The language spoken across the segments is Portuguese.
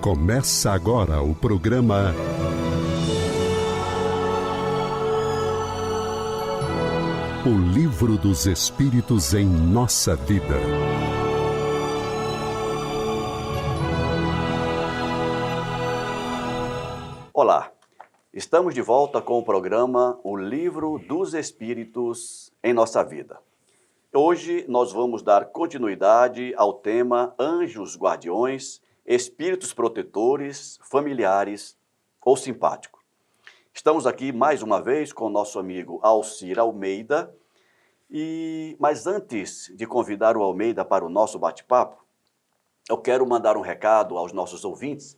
Começa agora o programa O Livro dos Espíritos em Nossa Vida. Olá, estamos de volta com o programa O Livro dos Espíritos em Nossa Vida. Hoje nós vamos dar continuidade ao tema Anjos Guardiões, Espíritos Protetores, Familiares ou Simpáticos. Estamos aqui mais uma vez com o nosso amigo Alcir Almeida, mas antes de convidar o Almeida para o nosso bate-papo, eu quero mandar um recado aos nossos ouvintes.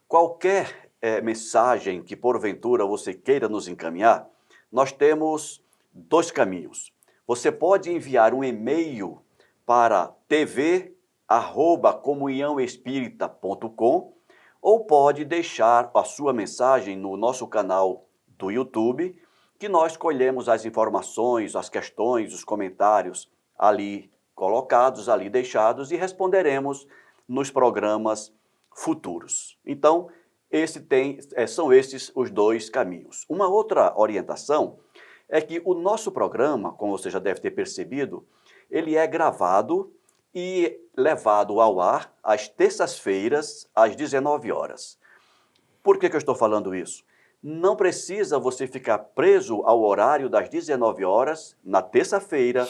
Qualquer mensagem que porventura você queira nos encaminhar, nós temos dois caminhos. Você pode enviar um e-mail para tv@comunhãoespírita.com ou pode deixar a sua mensagem no nosso canal do YouTube, que nós colhemos as informações, as questões, os comentários ali colocados, ali deixados e responderemos nos programas futuros. Então, são esses os dois caminhos. Uma outra orientação é que o nosso programa, como você já deve ter percebido, ele é gravado e levado ao ar às terças-feiras, às 19 horas. Por que eu estou falando isso? Não precisa você ficar preso ao horário das 19 horas, na terça-feira,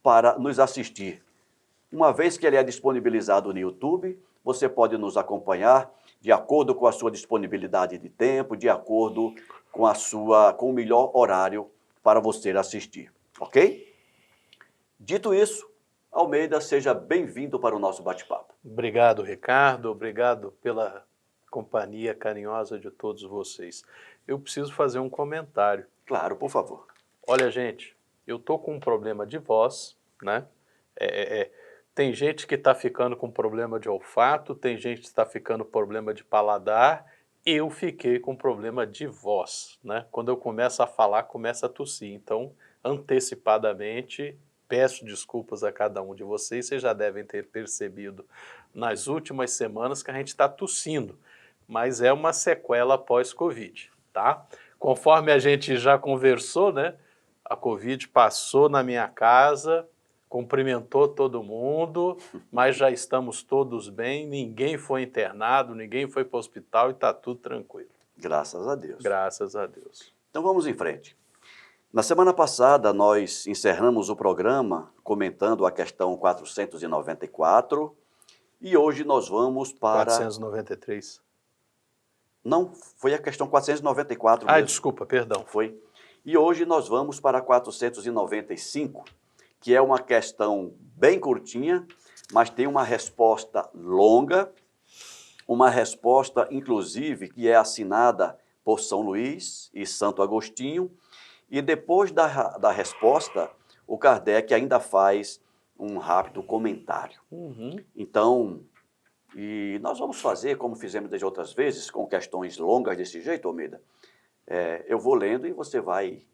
para nos assistir. Uma vez que ele é disponibilizado no YouTube, você pode nos acompanhar de acordo com a sua disponibilidade de tempo, de acordo com o melhor horário para você assistir, ok? Dito isso, Almeida, seja bem-vindo para o nosso bate-papo. Obrigado, Ricardo. Obrigado pela companhia carinhosa de todos vocês. Eu preciso fazer um comentário. Claro, por favor. Olha, gente, eu tô com um problema de voz, né? Tem gente que está ficando com problema de olfato, tem gente que está ficando com problema de paladar. Eu fiquei com problema de voz, né? Quando eu começo a falar, começo a tossir. Então, antecipadamente, peço desculpas a cada um de vocês. Vocês já devem ter percebido nas últimas semanas que a gente está tossindo, mas é uma sequela pós-Covid, tá? Conforme a gente já conversou, né? A Covid passou na minha casa, cumprimentou todo mundo, mas já estamos todos bem, ninguém foi internado, ninguém foi para o hospital e está tudo tranquilo. Graças a Deus. Graças a Deus. Então vamos em frente. Na semana passada nós encerramos o programa comentando a questão 494 e hoje nós vamos para... 493. Não, foi a questão 494 mesmo. Desculpa, perdão. Foi. E hoje nós vamos para 495, que é uma questão bem curtinha, mas tem uma resposta longa, uma resposta, inclusive, que é assinada por São Luís e Santo Agostinho, e depois da resposta, o Kardec ainda faz um rápido comentário. Então, e nós vamos fazer, como fizemos desde outras vezes, com questões longas desse jeito, Almeida. Eu vou lendo e você vai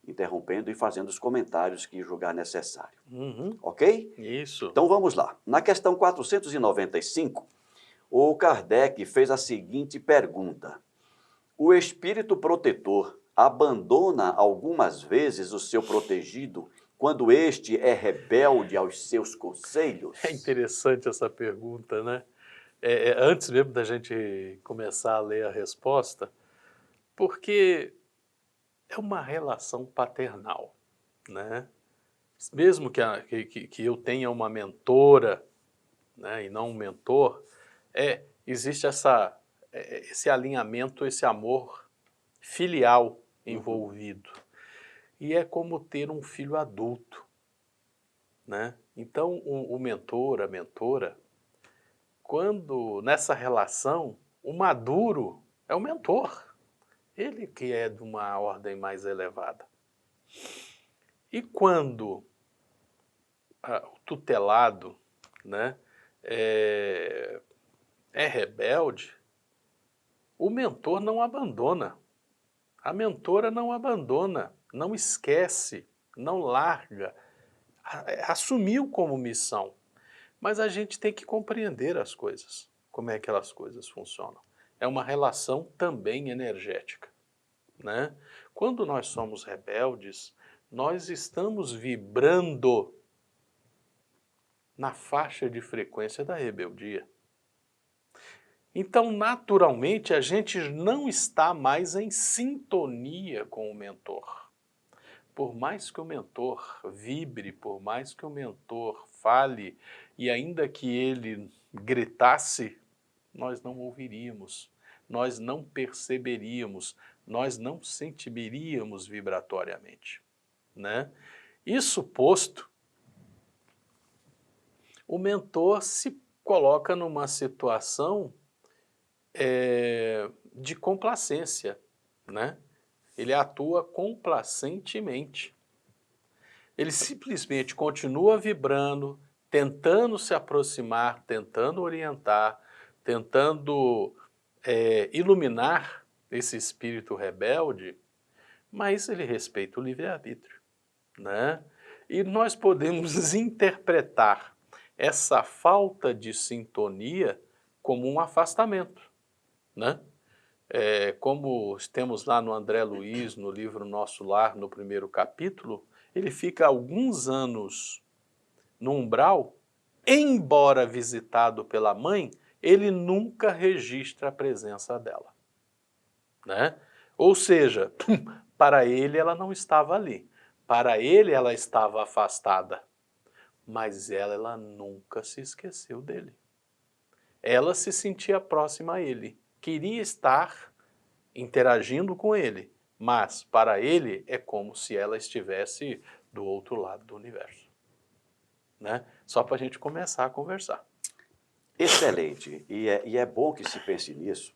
interrompendo e fazendo os comentários que julgar necessário. Ok? Isso. Então vamos lá. Na questão 495, o Kardec fez a seguinte pergunta. O espírito protetor abandona algumas vezes o seu protegido quando este é rebelde aos seus conselhos? É interessante essa pergunta, né? Antes mesmo da gente começar a ler a resposta, porque é uma relação paternal, né? Mesmo que eu tenha uma mentora, né, e não um mentor, existe esse alinhamento, esse amor filial envolvido. E é como ter um filho adulto, né? Então, o mentor, a mentora, quando nessa relação, o maduro é o mentor. Ele que é de uma ordem mais elevada. E quando o tutelado, né, é rebelde, o mentor não abandona. A mentora não abandona, não esquece, não larga. Assumiu como missão. Mas a gente tem que compreender as coisas. como é que aquelas coisas funcionam. É uma relação também energética, né? Quando nós somos rebeldes, nós estamos vibrando na faixa de frequência da rebeldia. Então, naturalmente, a gente não está mais em sintonia com o mentor. Por mais que o mentor vibre, por mais que o mentor fale, e ainda que ele gritasse, nós não ouviríamos, nós não perceberíamos, nós não sentiríamos vibratoriamente, né? Isso posto, o mentor se coloca numa situação de complacência, né? Ele atua complacentemente. Ele simplesmente continua vibrando, tentando se aproximar, tentando orientar, tentando iluminar esse espírito rebelde, mas ele respeita o livre-arbítrio, né? E nós podemos interpretar essa falta de sintonia como um afastamento, né? Como temos lá no André Luiz, no livro Nosso Lar, no primeiro capítulo, ele fica alguns anos no umbral, embora visitado pela mãe, ele nunca registra a presença dela, né? Ou seja, para ele ela não estava ali, para ele ela estava afastada, mas ela nunca se esqueceu dele. Ela se sentia próxima a ele, queria estar interagindo com ele, mas para ele é como se ela estivesse do outro lado do universo, né? Só para a gente começar a conversar. Excelente, e é bom que se pense nisso.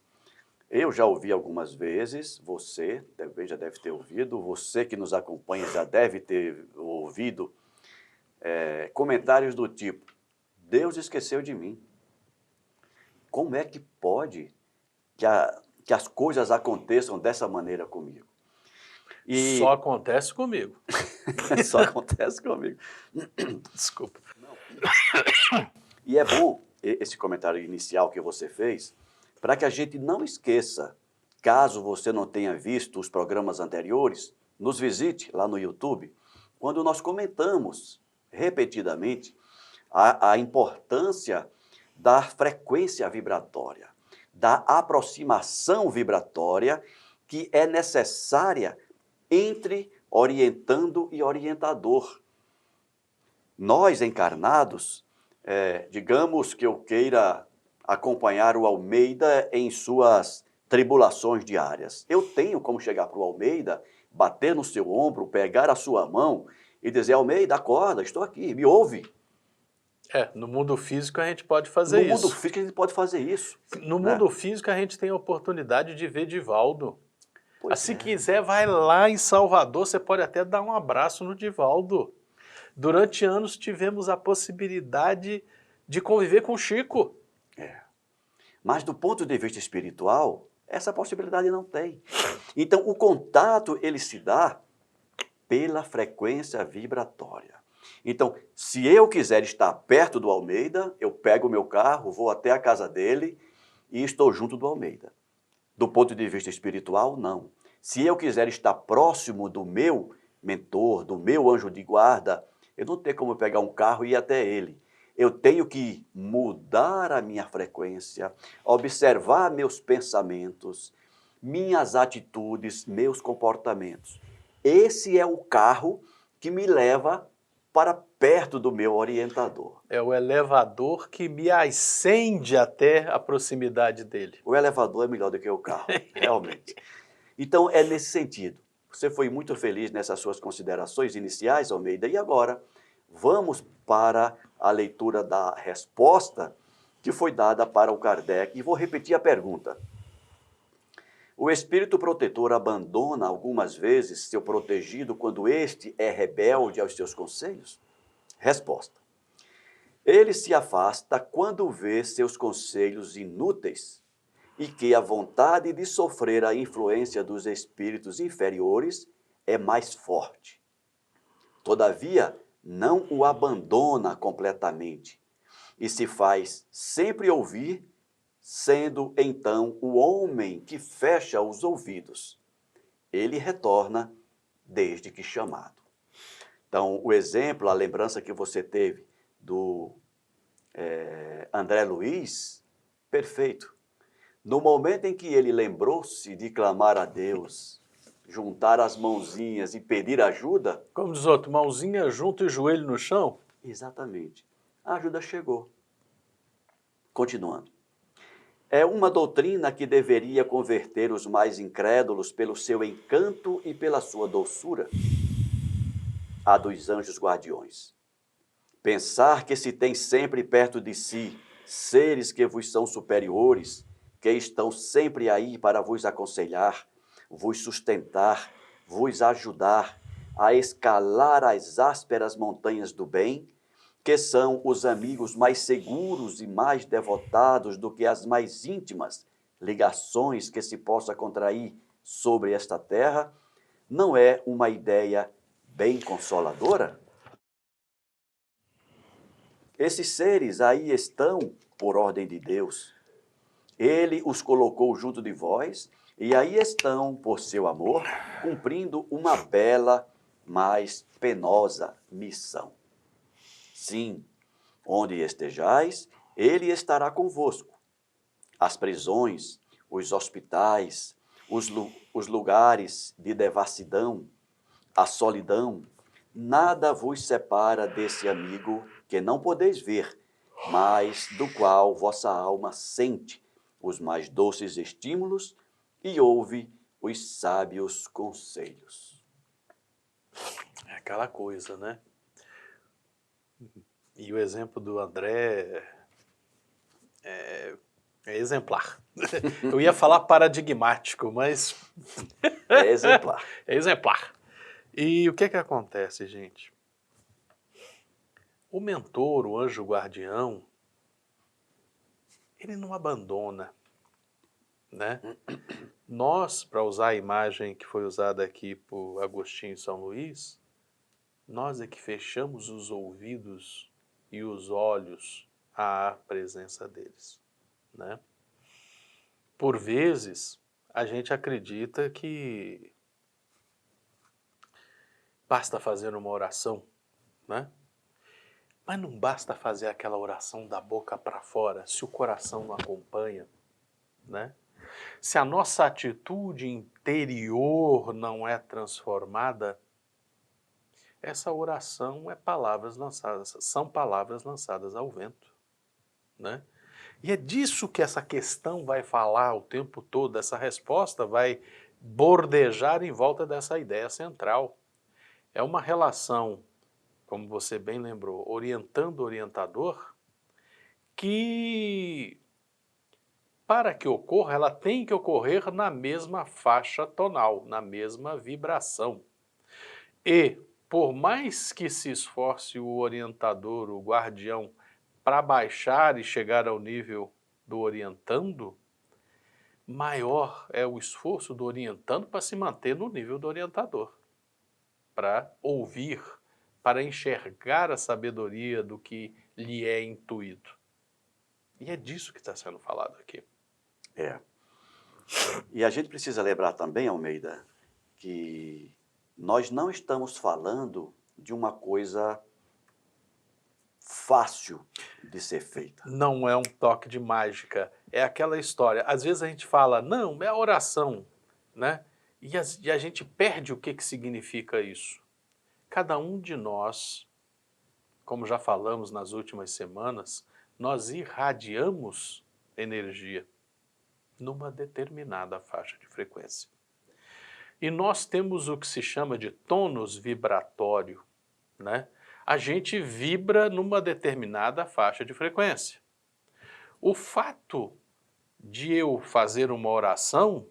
Eu já ouvi algumas vezes, você também já deve ter ouvido, você que nos acompanha já deve ter ouvido comentários do tipo: Deus esqueceu de mim. Como é que pode que as coisas aconteçam dessa maneira comigo? E Só acontece comigo. só acontece comigo. Desculpa. E é bom esse comentário inicial que você fez, para que a gente não esqueça, caso você não tenha visto os programas anteriores, nos visite lá no YouTube, quando nós comentamos repetidamente a importância da frequência vibratória, da aproximação vibratória que é necessária entre orientando e orientador. Nós, encarnados, digamos que eu queira acompanhar o Almeida em suas tribulações diárias. Eu tenho como chegar para o Almeida, bater no seu ombro, pegar a sua mão e dizer: Almeida, acorda, estou aqui, me ouve. No mundo físico a gente pode fazer isso. No mundo físico a gente pode fazer isso. No mundo físico a gente tem a oportunidade de ver Divaldo. Pois Se quiser, vai lá em Salvador, você pode até dar um abraço no Divaldo. Durante anos tivemos a possibilidade de conviver com Chico. Mas do ponto de vista espiritual, essa possibilidade não tem. Então, o contato, ele se dá pela frequência vibratória. Então, se eu quiser estar perto do Almeida, eu pego o meu carro, vou até a casa dele e estou junto do Almeida. Do ponto de vista espiritual, não. Se eu quiser estar próximo do meu mentor, do meu anjo de guarda, eu não tenho como pegar um carro e ir até ele. Eu tenho que mudar a minha frequência, observar meus pensamentos, minhas atitudes, meus comportamentos. Esse é o carro que me leva para perto do meu orientador. É o elevador que me ascende até a proximidade dele. O elevador é melhor do que o carro, realmente. Então, é nesse sentido. Você foi muito feliz nessas suas considerações iniciais, Almeida, e agora vamos para a leitura da resposta que foi dada para o Kardec. E vou repetir a pergunta. O espírito protetor abandona algumas vezes seu protegido quando este é rebelde aos seus conselhos? Resposta. Ele se afasta quando vê seus conselhos inúteis e que a vontade de sofrer a influência dos espíritos inferiores é mais forte. Todavia, não o abandona completamente e se faz sempre ouvir sendo então o homem que fecha os ouvidos. Ele retorna desde que chamado. Então, o exemplo, a lembrança que você teve do André Luiz, perfeito. No momento em que ele lembrou-se de clamar a Deus, juntar as mãozinhas e pedir ajuda, Como diz outro, mãozinha junto e joelho no chão? exatamente, a ajuda chegou. Continuando. É uma doutrina que deveria converter os mais incrédulos pelo seu encanto e pela sua doçura, a dos anjos guardiões. Pensar que se tem sempre perto de si seres que vos são superiores, que estão sempre aí para vos aconselhar, vos sustentar, vos ajudar a escalar as ásperas montanhas do bem, que são os amigos mais seguros e mais devotados do que as mais íntimas ligações que se possa contrair sobre esta terra, não é uma ideia bem consoladora? Esses seres aí estão por ordem de Deus. Ele os colocou junto de vós e aí estão, por seu amor, cumprindo uma bela, mas penosa missão. Sim, onde estejais, ele estará convosco. As prisões, os hospitais, os lugares de devassidão, a solidão, nada vos separa desse amigo que não podeis ver, mas do qual vossa alma sente os mais doces estímulos e ouve os sábios conselhos. É aquela coisa, né? E o exemplo do André é exemplar. Eu ia falar paradigmático, mas É exemplar. é exemplar. E o que acontece, gente? O mentor, o anjo guardião, ele não abandona, né? Nós, para usar a imagem que foi usada aqui por Agostinho e São Luís, nós é que fechamos os ouvidos e os olhos à presença deles, né? Por vezes, a gente acredita que basta fazer uma oração, né? Mas não basta fazer aquela oração da boca para fora, se o coração não acompanha, né? Se a nossa atitude interior não é transformada, essa oração são palavras lançadas ao vento, né? E é disso que essa questão vai falar o tempo todo, essa resposta vai bordejar em volta dessa ideia central. É uma relação, como você bem lembrou, orientando-orientador, que, para que ocorra, ela tem que ocorrer na mesma faixa tonal, na mesma vibração. E, por mais que se esforce o orientador, o guardião, para baixar e chegar ao nível do orientando, maior é o esforço do orientando para se manter no nível do orientador, para ouvir, para enxergar a sabedoria do que lhe é intuído. E é disso que está sendo falado aqui. É. E a gente precisa lembrar também, Almeida, que nós não estamos falando de uma coisa fácil de ser feita. Não é um toque de mágica, é aquela história. Às vezes a gente fala, não, é a oração, né? E a gente perde o que significa isso. Cada um de nós, como já falamos nas últimas semanas, nós irradiamos energia numa determinada faixa de frequência. E nós temos o que se chama de tônus vibratório, né? A gente vibra numa determinada faixa de frequência. O fato de eu fazer uma oração,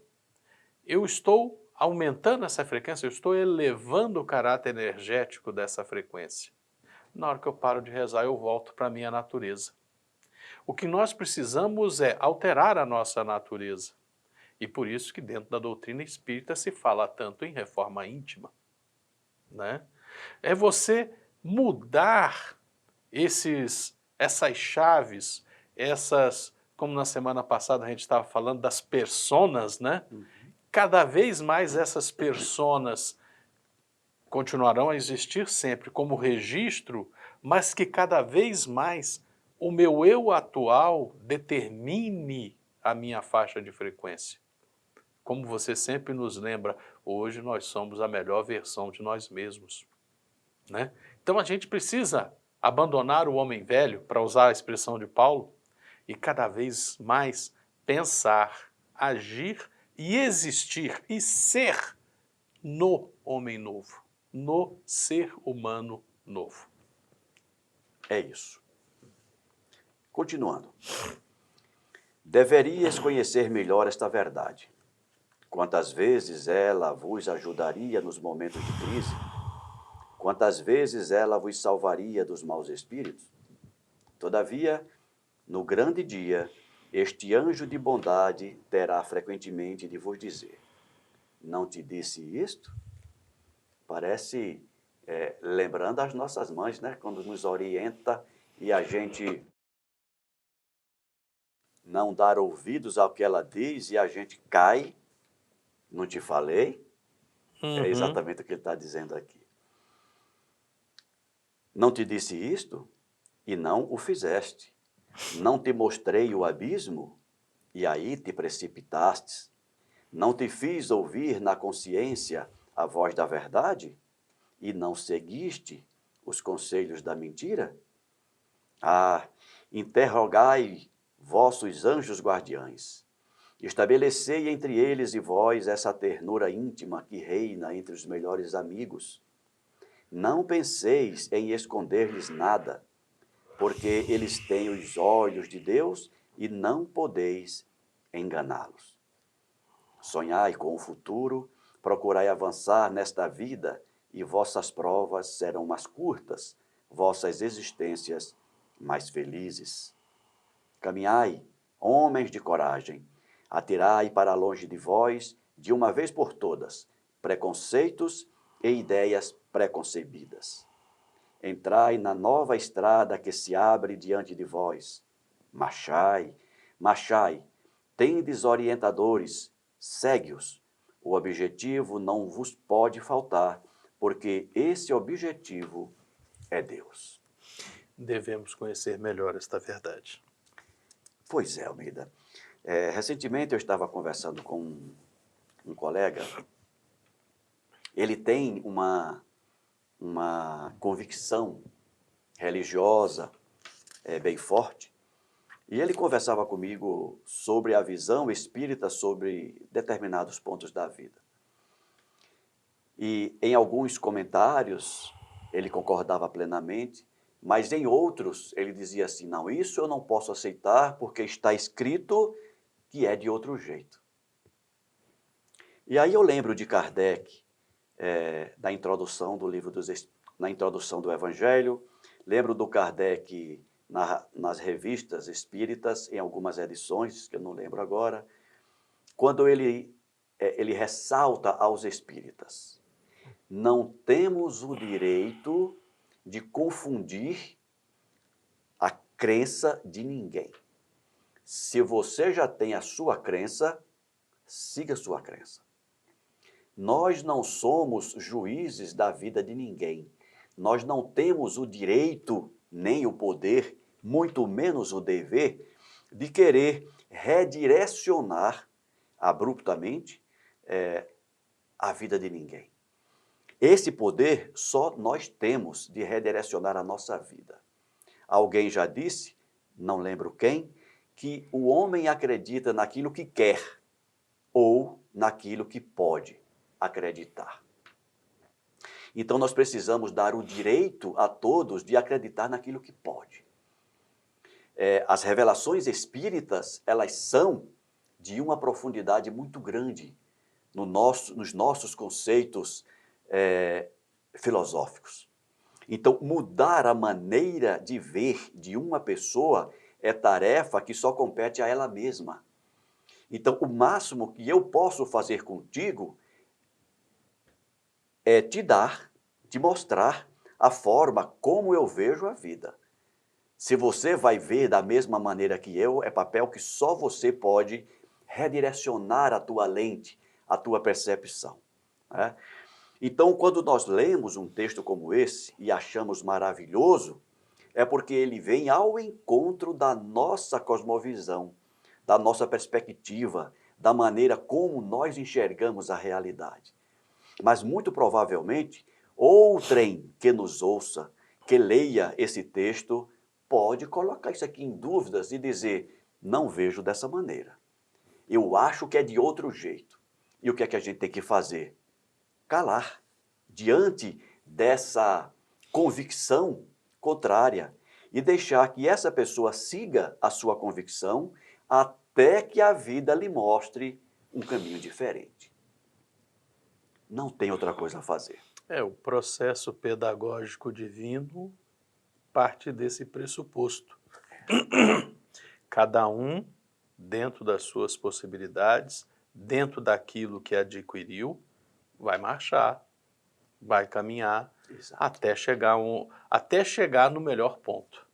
eu estou aumentando essa frequência, eu estou elevando o caráter energético dessa frequência. Na hora que eu paro de rezar, eu volto para a minha natureza. O que nós precisamos é alterar a nossa natureza. E por isso que dentro da doutrina espírita se fala tanto em reforma íntima, né? É você mudar essas chaves, essas como na semana passada a gente estava falando das personas, né? Cada vez mais essas personas continuarão a existir sempre como registro, mas que cada vez mais o meu eu atual determine a minha faixa de frequência. Como você sempre nos lembra, hoje nós somos a melhor versão de nós mesmos, né? Então a gente precisa abandonar o homem velho, para usar a expressão de Paulo, e cada vez mais pensar, agir e existir e ser no homem novo, no ser humano novo. É isso. Continuando. Deverias conhecer melhor esta verdade. Quantas vezes ela vos ajudaria nos momentos de crise? Quantas vezes ela vos salvaria dos maus espíritos? Todavia, no grande dia, este anjo de bondade terá frequentemente de vos dizer: não te disse isto? Parece lembrando as nossas mães, né? Quando nos orienta e a gente não dar ouvidos ao que ela diz e a gente cai. Não te falei? É exatamente o que ele está dizendo aqui. Não te disse isto? E não o fizeste. Não te mostrei o abismo? E aí te precipitastes. Não te fiz ouvir na consciência a voz da verdade? E não seguiste os conselhos da mentira? Ah, interrogai vossos anjos guardiães. Estabelecei entre eles e vós essa ternura íntima que reina entre os melhores amigos. Não penseis em esconder-lhes nada, porque eles têm os olhos de Deus e não podeis enganá-los. Sonhai com o futuro, procurai avançar nesta vida, e vossas provas serão mais curtas, vossas existências mais felizes. Caminhai, homens de coragem, atirai para longe de vós, de uma vez por todas, preconceitos e ideias preconcebidas. Entrai na nova estrada que se abre diante de vós. Marchai, marchai, tendes orientadores, segue-os. O objetivo não vos pode faltar, porque esse objetivo é Deus. Devemos conhecer melhor esta verdade. Pois é, Almeida. Recentemente eu estava conversando com um colega. Ele tem uma convicção religiosa bem forte, e ele conversava comigo sobre a visão espírita sobre determinados pontos da vida. E em alguns comentários ele concordava plenamente, mas em outros ele dizia assim: não, isso eu não posso aceitar porque está escrito que é de outro jeito. E aí eu lembro de Kardec, da introdução do livro na introdução do Evangelho, lembro do Kardec nas revistas espíritas, em algumas edições, que eu não lembro agora, quando ele ressalta aos espíritas: não temos o direito de confundir a crença de ninguém. Se você já tem a sua crença, siga a sua crença. Nós não somos juízes da vida de ninguém. Nós não temos o direito, nem o poder, muito menos o dever, de querer redirecionar abruptamente a vida de ninguém. Esse poder só nós temos de redirecionar a nossa vida. Alguém já disse, não lembro quem, que o homem acredita naquilo que quer ou naquilo que pode acreditar. Então nós precisamos dar o direito a todos de acreditar naquilo que pode. As revelações espíritas, elas são de uma profundidade muito grande nos nossos conceitos filosóficos. Então, mudar a maneira de ver de uma pessoa é tarefa que só compete a ela mesma. Então, o máximo que eu posso fazer contigo é te mostrar a forma como eu vejo a vida. Se você vai ver da mesma maneira que eu, é papel que só você pode redirecionar a tua lente, a tua percepção, né? Então, quando nós lemos um texto como esse e achamos maravilhoso, é porque ele vem ao encontro da nossa cosmovisão, da nossa perspectiva, da maneira como nós enxergamos a realidade. Mas muito provavelmente, outrem que nos ouça, que leia esse texto, pode colocar isso aqui em dúvidas e dizer, não vejo dessa maneira. Eu acho que é de outro jeito. E o que é que a gente tem que fazer? Calar diante dessa convicção contrária e deixar que essa pessoa siga a sua convicção até que a vida lhe mostre um caminho diferente. Não tem outra coisa a fazer. O processo pedagógico divino parte desse pressuposto. Cada um, dentro das suas possibilidades, dentro daquilo que adquiriu, vai marchar, vai caminhar, até chegar no melhor ponto.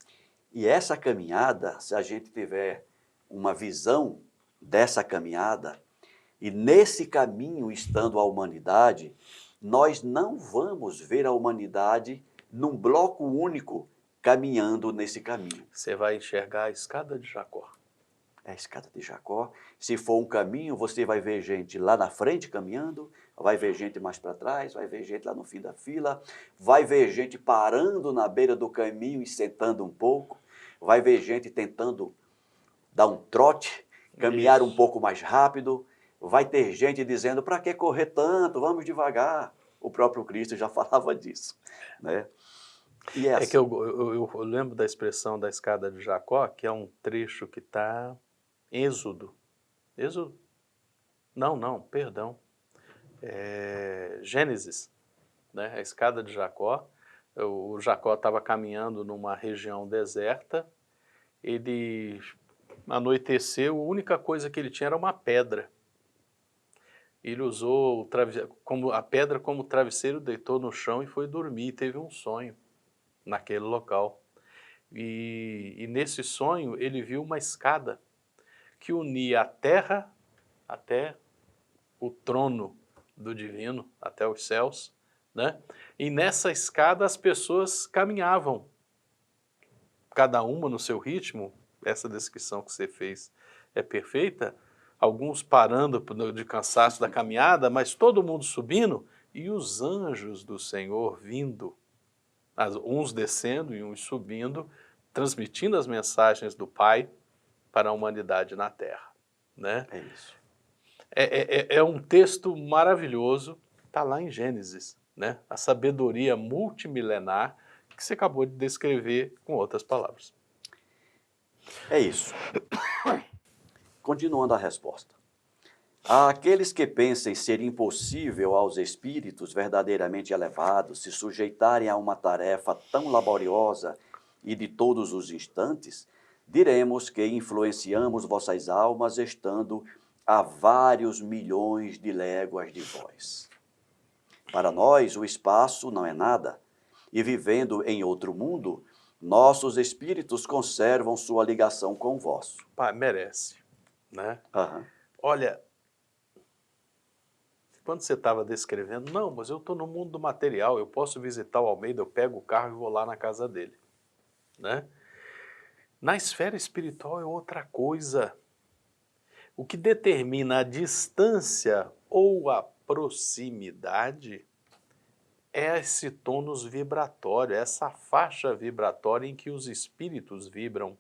E essa caminhada, se a gente tiver uma visão dessa caminhada, e nesse caminho estando a humanidade, nós não vamos ver a humanidade num bloco único caminhando nesse caminho. Você vai enxergar a escada de Jacó. É a escada de Jacó. Se for um caminho, você vai ver gente lá na frente caminhando, vai ver gente mais para trás, vai ver gente lá no fim da fila, vai ver gente parando na beira do caminho e sentando um pouco, vai ver gente tentando dar um trote, caminhar um pouco mais rápido, vai ter gente dizendo, para que correr tanto, vamos devagar. O próprio Cristo já falava disso, né? E É assim, que eu lembro da expressão da escada de Jacó, que é um trecho que está em Êxodo. Êxodo? Não, perdão. Gênesis, né? A escada de Jacó. O Jacó estava caminhando numa região deserta, ele anoiteceu, a única coisa que ele tinha era uma pedra. Ele usou a pedra como travesseiro, deitou no chão e foi dormir, e teve um sonho naquele local. E nesse sonho ele viu uma escada que unia a terra até o trono do divino, até os céus, né? E nessa escada as pessoas caminhavam, cada uma no seu ritmo. Essa descrição que você fez é perfeita, alguns parando de cansaço da caminhada, mas todo mundo subindo, e os anjos do Senhor vindo, uns descendo e uns subindo, transmitindo as mensagens do Pai para a humanidade na Terra, né? é isso. É um texto maravilhoso, está lá em Gênesis, né? A sabedoria multimilenar que você acabou de descrever com outras palavras. É isso. Continuando a resposta. Àqueles que pensem ser impossível aos espíritos verdadeiramente elevados se sujeitarem a uma tarefa tão laboriosa e de todos os instantes, diremos que influenciamos vossas almas estando a vários milhões de léguas de vós. Para nós, o espaço não é nada, e vivendo em outro mundo, nossos espíritos conservam sua ligação com o vosso. Pai, merece, né? Uhum. Olha, quando você estava descrevendo, não, mas eu estou no mundo do material, eu posso visitar o Almeida, eu pego o carro e vou lá na casa dele, né? Na esfera espiritual é outra coisa. O que determina a distância ou a proximidade é esse tônus vibratório, essa faixa vibratória em que os espíritos vibram,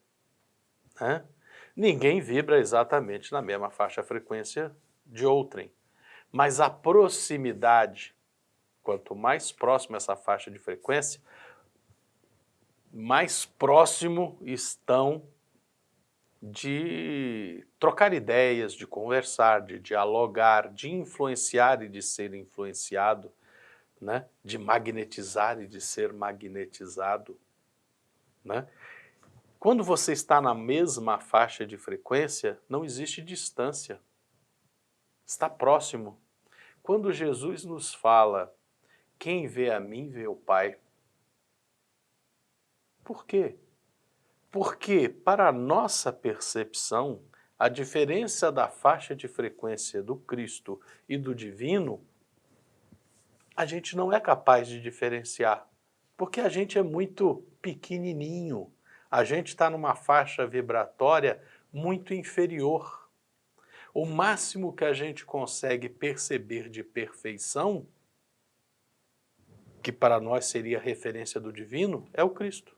né? Ninguém vibra exatamente na mesma faixa frequência de outrem, mas a proximidade, quanto mais próximo essa faixa de frequência, mais próximo estão de trocar ideias, de conversar, de dialogar, de influenciar e de ser influenciado, né? De magnetizar e de ser magnetizado, né? Quando você está na mesma faixa de frequência, não existe distância, está próximo. Quando Jesus nos fala, quem vê a mim vê o Pai. Por quê? Porque, para a nossa percepção, a diferença da faixa de frequência do Cristo e do divino, a gente não é capaz de diferenciar, porque a gente é muito pequenininho, a gente está numa faixa vibratória muito inferior. O máximo que a gente consegue perceber de perfeição, que para nós seria a referência do divino, é o Cristo.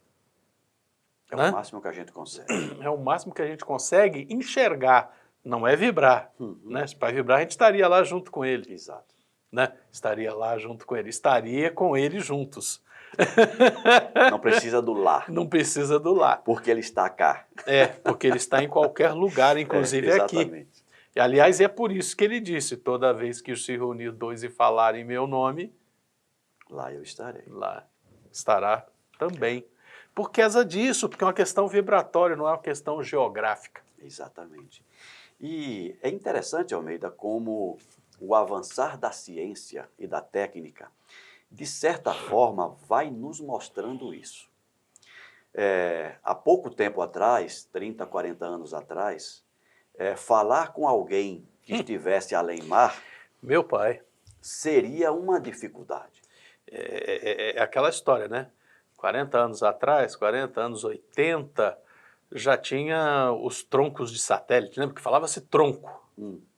É Né? o máximo que a gente consegue. É o máximo que a gente consegue enxergar, não é vibrar. Né? Se para vibrar, a gente estaria lá junto com ele. Exato. Né? Estaria lá junto com ele, estaria com ele juntos. Não precisa do lá. Não precisa do lá. Porque ele está cá. É, porque ele está em qualquer lugar, inclusive aqui. Exatamente. E, aliás, é por isso que ele disse, toda vez que se reunir dois e falarem meu nome, Lá eu estarei. lá estará também. Por causa disso, porque é uma questão vibratória, não é uma questão geográfica. Exatamente. E é interessante, Almeida, como o avançar da ciência e da técnica, de certa forma, vai nos mostrando isso. Há pouco tempo atrás, 30, 40 anos atrás, falar com alguém que estivesse além mar Meu pai, seria uma dificuldade. é aquela história, né? 40 anos atrás, 40 anos 80, já tinha os troncos de satélite, lembra que falava-se tronco,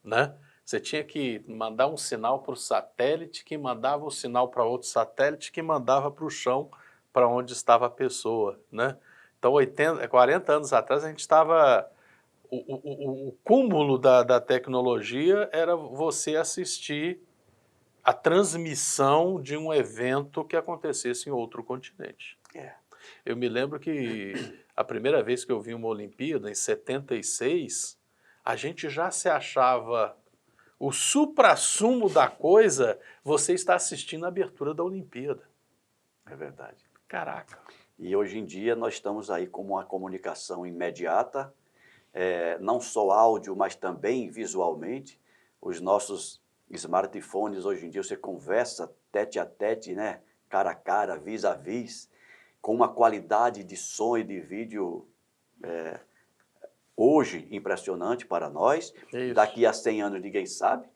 né? Você tinha que mandar um sinal para o satélite, que mandava o sinal para outro satélite, que mandava para o chão, para onde estava a pessoa, né? Então, 40 anos atrás, a gente estava... O cúmulo da tecnologia era você assistir a transmissão de um evento que acontecesse em outro continente. Eu me lembro que a primeira vez que eu vi uma Olimpíada, em 76, a gente já se achava o suprassumo da coisa, você está assistindo a abertura da Olimpíada. É verdade. Caraca. E hoje em dia nós estamos aí com uma comunicação imediata, não só áudio, mas também visualmente. Os nossos smartphones, hoje em dia, você conversa tete a tete, né? Cara a cara, vis a vis, com uma qualidade de som e de vídeo hoje impressionante para nós. Isso. Daqui a 100 anos ninguém sabe.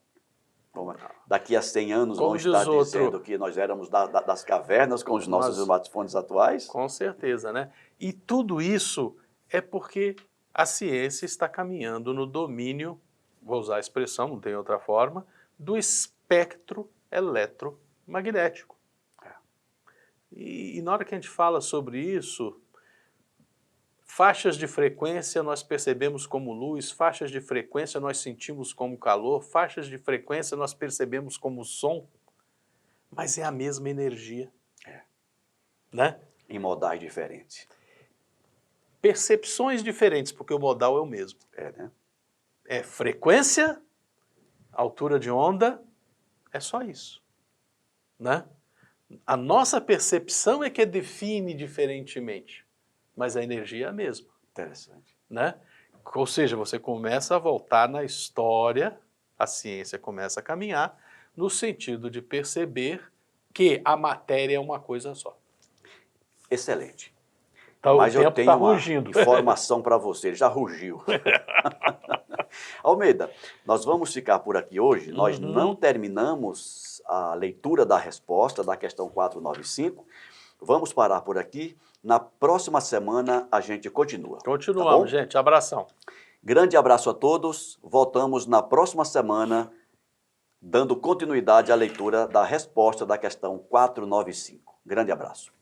Daqui a 100 anos Como vão estar diz dizendo que nós éramos das cavernas com os nossos smartphones atuais. Com certeza, né? E tudo isso é porque a ciência está caminhando no domínio, vou usar a expressão, não tem outra forma, do espectro eletromagnético. E na hora que a gente fala sobre isso, faixas de frequência nós percebemos como luz, faixas de frequência nós sentimos como calor, faixas de frequência nós percebemos como som, mas é a mesma energia. Né? Em modais diferentes. Percepções diferentes, porque o modal é o mesmo. Né? É frequência, altura de onda, é só isso. Né? A nossa percepção é que define diferentemente, mas a energia é a mesma. Interessante. Né? Ou seja, você começa a voltar na história, a ciência começa a caminhar, no sentido de perceber que a matéria é uma coisa só. Excelente. Então, mas eu tenho uma rugindo. informação para você, ele já rugiu. Almeida, nós vamos ficar por aqui hoje, nós não terminamos a leitura da resposta da questão 495, vamos parar por aqui, na próxima semana a gente continua. Continuamos, tá, gente, abração. Grande abraço a todos, voltamos na próxima semana, dando continuidade à leitura da resposta da questão 495. Grande abraço.